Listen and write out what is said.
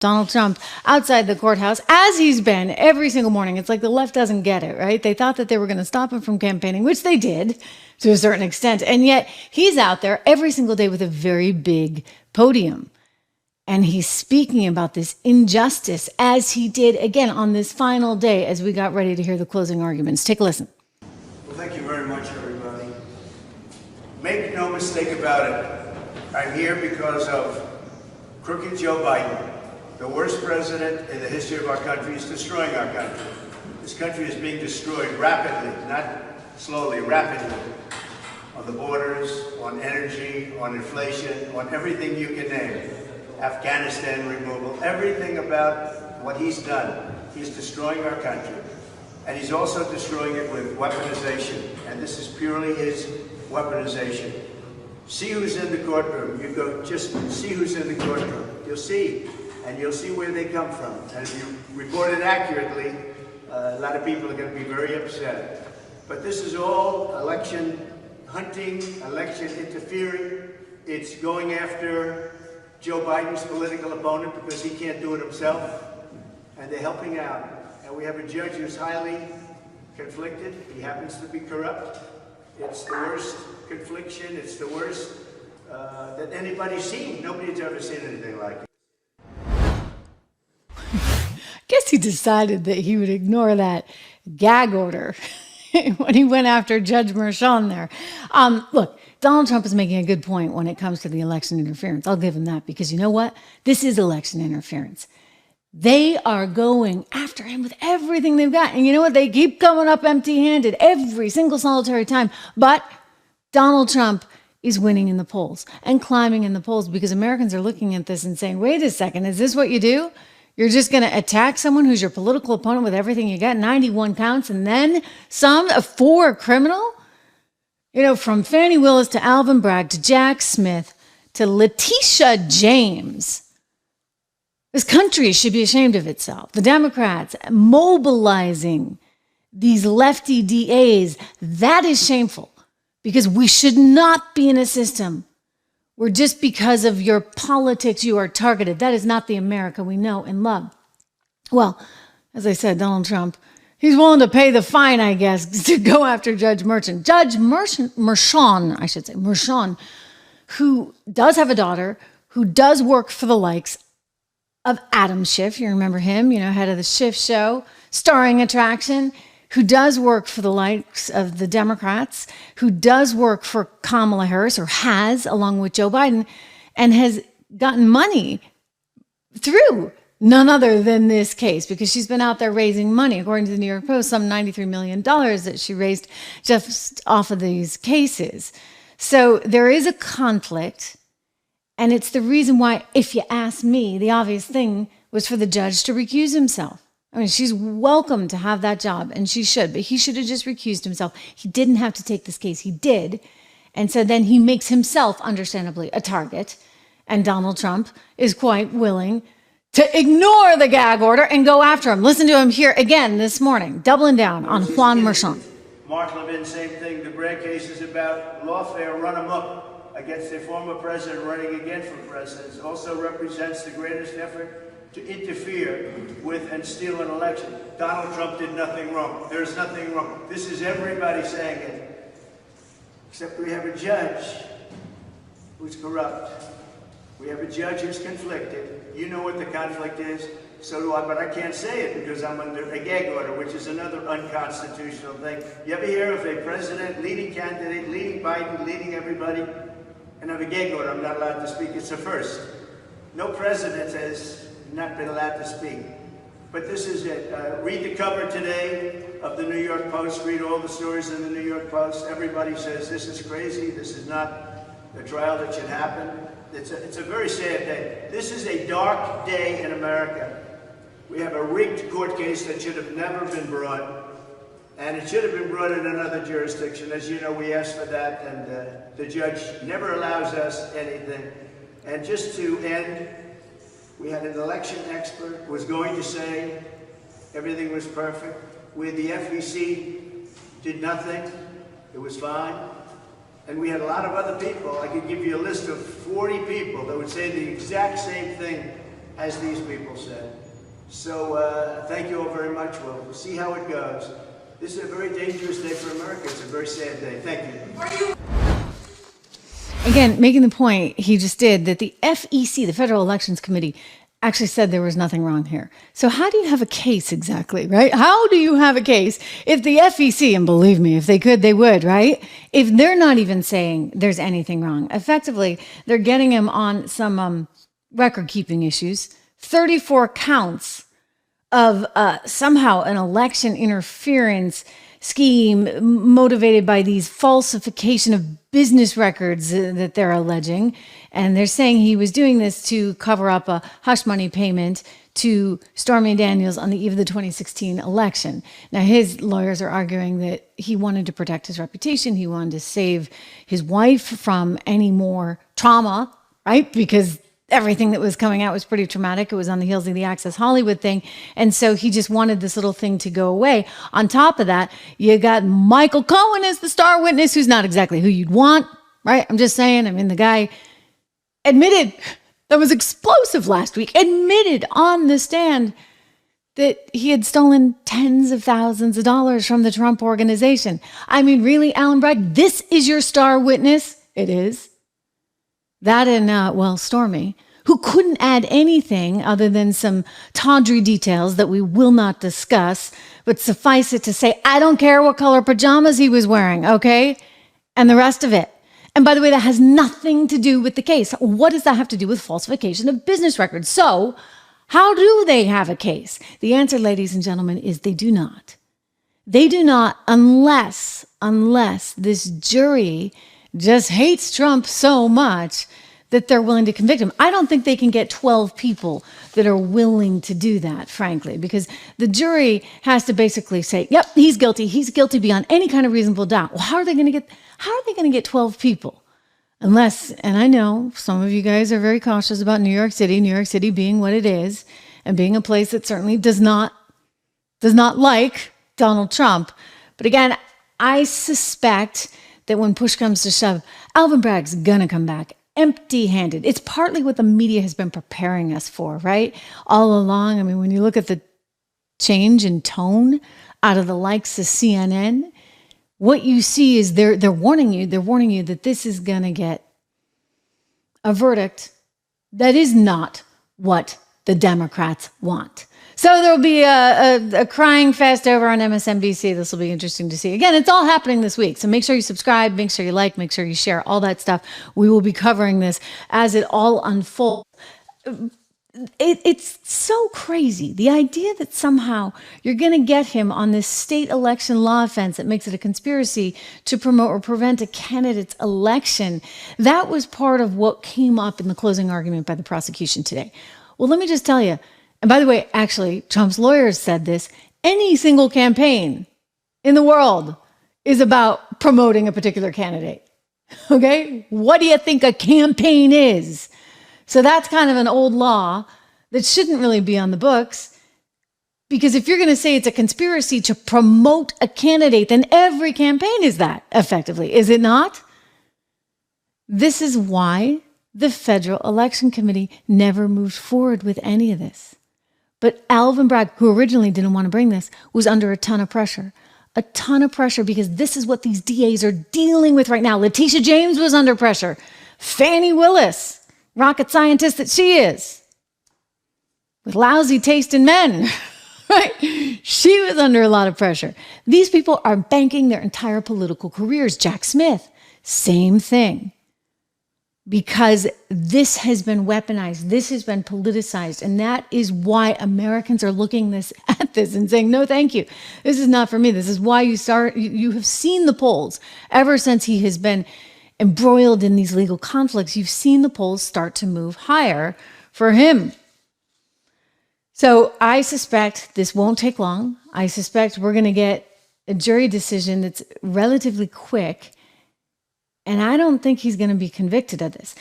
Donald Trump outside the courthouse, as he's been every single morning. It's like the left doesn't get it, right? They thought that they were going to stop him from campaigning, which they did to a certain extent. And yet he's out there every single day with a very big podium. And he's speaking about this injustice as he did again on this final day as we got ready to hear the closing arguments. Take a listen. Well, thank you very much, everybody. Make no mistake about it. I'm here because of crooked Joe Biden. The worst president in the history of our country is destroying our country. This country is being destroyed rapidly, not slowly, rapidly. On the borders, on energy, on inflation, on everything you can name. Afghanistan removal, everything about what he's done. He's destroying our country. And he's also destroying it with weaponization. And this is purely his weaponization. See who's in the courtroom. You go, just see who's in the courtroom. You'll see. And you'll see where they come from. And if you report it accurately, a lot of people are going to be very upset. But this is all election hunting, election interfering. It's going after Joe Biden's political opponent because he can't do it himself. And they're helping out. And we have a judge who's highly conflicted. He happens to be corrupt. It's the worst confliction. It's the worst that anybody's seen. Nobody's ever seen anything like it. Guess he decided that he would ignore that gag order when he went after Judge Merchan there. Look, Donald Trump is making a good point when it comes to the election interference. I'll give him that because you know what? This is election interference. They are going after him with everything they've got. And you know what? They keep coming up empty-handed every single solitary time. But Donald Trump is winning in the polls and climbing in the polls because Americans are looking at this and saying, wait a second, is this what you do? You're just going to attack someone who's your political opponent with everything you got, 91 counts, and then some for a criminal? You know, from Fannie Willis to Alvin Bragg to Jack Smith to Letitia James. This country should be ashamed of itself. The Democrats mobilizing these lefty DAs, that is shameful because we should not be in a system where just because of your politics you are targeted. That is not the America we know and love. Well, as I said, Donald Trump, he's willing to pay the fine, I guess, to go after Judge Merchan. Judge Merchan, who does have a daughter, who does work for the likes of Adam Schiff. You remember him, head of the Schiff show, starring attraction, who does work for the likes of the Democrats, who does work for Kamala Harris, or has, along with Joe Biden, and has gotten money through none other than this case, because she's been out there raising money, according to the New York Post, some $93 million that she raised just off of these cases. So there is a conflict, and it's the reason why, if you ask me, the obvious thing was for the judge to recuse himself. I mean, she's welcome to have that job, and she should, but he should have just recused himself. He didn't have to take this case. He did. And so then he makes himself, understandably, a target. And Donald Trump is quite willing to ignore the gag order and go after him. Listen to him here again this morning, doubling down on Juan Merchan. Mark Levin, same thing. The Bragg case is about lawfare run amok against a former president running again for president. It also represents the greatest effort to interfere with and steal an election. Donald Trump did nothing wrong. There's nothing wrong. This is everybody saying it. Except we have a judge who's corrupt. We have a judge who's conflicted. You know what the conflict is. So do I, but I can't say it because I'm under a gag order, which is another unconstitutional thing. You ever hear of a president, leading candidate, leading Biden, leading everybody, and have a gag order? I'm not allowed to speak. It's a first. No president has not been allowed to speak. But this is it. Read the cover today of the New York Post. Read all the stories in the New York Post. Everybody says this is crazy. This is not a trial that should happen. It's a very sad day. This is a dark day in America. We have a rigged court case that should have never been brought. And it should have been brought in another jurisdiction. As you know, we asked for that, and the judge never allows us anything. And just to end, we had an election expert who was going to say everything was perfect. Where the FEC did nothing, it was fine. And we had a lot of other people. I could give you a list of 40 people that would say the exact same thing as these people said. So thank you all very much. We'll see how it goes. This is a very dangerous day for America. It's a very sad day. Thank you. Again, making the point he just did that the FEC, the Federal Elections Committee, actually said there was nothing wrong here. So how do you have a case exactly, right? How do you have a case if the FEC, and believe me, if they could, they would, right? If they're not even saying there's anything wrong. Effectively, they're getting him on some record-keeping issues, 34 counts of somehow an election interference scheme motivated by these falsification of business records that they're alleging. And they're saying he was doing this to cover up a hush money payment to Stormy Daniels on the eve of the 2016 election. Now, his lawyers are arguing that he wanted to protect his reputation. He wanted to save his wife from any more trauma, right? Because everything that was coming out was pretty traumatic. It was on the heels of the Access Hollywood thing. And so he just wanted this little thing to go away. On top of that, you got Michael Cohen as the star witness, who's not exactly who you'd want, right? I'm just saying, I mean, the guy admitted, that was explosive last week, admitted on the stand that he had stolen tens of thousands of dollars from the Trump organization. I mean, really, Alan Bragg, this is your star witness? It is. That and, Stormy, who couldn't add anything other than some tawdry details that we will not discuss, but suffice it to say, I don't care what color pajamas he was wearing, okay? And the rest of it. And by the way, that has nothing to do with the case. What does that have to do with falsification of business records? So, how do they have a case? The answer, ladies and gentlemen, is they do not. They do not unless this jury just hates Trump so much that they're willing to convict him. I don't think they can get 12 people that are willing to do that, frankly, because the jury has to basically say, yep, he's guilty. He's guilty beyond any kind of reasonable doubt. Well, how are they going to get 12 people? Unless, and I know some of you guys are very cautious about New York City being what it is, and being a place that certainly does not like Donald Trump. But again, I suspect that when push comes to shove, Alvin Bragg's gonna come back empty-handed. It's partly what the media has been preparing us for, right? All along. I mean, when you look at the change in tone out of the likes of CNN, what you see is they're warning you that this is gonna get a verdict that is not what the Democrats want. So there'll be a crying fest over on MSNBC. This will be interesting to see. Again, it's all happening this week. So make sure you subscribe, make sure you like, make sure you share, all that stuff. We will be covering this as it all unfolds. It's so crazy. The idea that somehow you're going to get him on this state election law offense that makes it a conspiracy to promote or prevent a candidate's election, that was part of what came up in the closing argument by the prosecution today. Well, let me just tell you, and by the way, actually, Trump's lawyers said this, any single campaign in the world is about promoting a particular candidate. Okay? What do you think a campaign is? So that's kind of an old law that shouldn't really be on the books, because if you're going to say it's a conspiracy to promote a candidate, then every campaign is that, effectively, is it not? This is why the Federal Election Committee never moved forward with any of this. But Alvin Bragg, who originally didn't want to bring this, was under a ton of pressure. A ton of pressure, because this is what these DAs are dealing with right now. Letitia James was under pressure. Fani Willis, rocket scientist that she is, with lousy taste in men, right? She was under a lot of pressure. These people are banking their entire political careers. Jack Smith, same thing. Because this has been weaponized, this has been politicized, and that is why Americans are looking at this and saying, no, thank you. This is not for me. This is why you have seen the polls ever since he has been embroiled in these legal conflicts. You've seen the polls start to move higher for him. So I suspect this won't take long. I suspect we're going to get a jury decision that's relatively quick. And I don't think he's going to be convicted of this.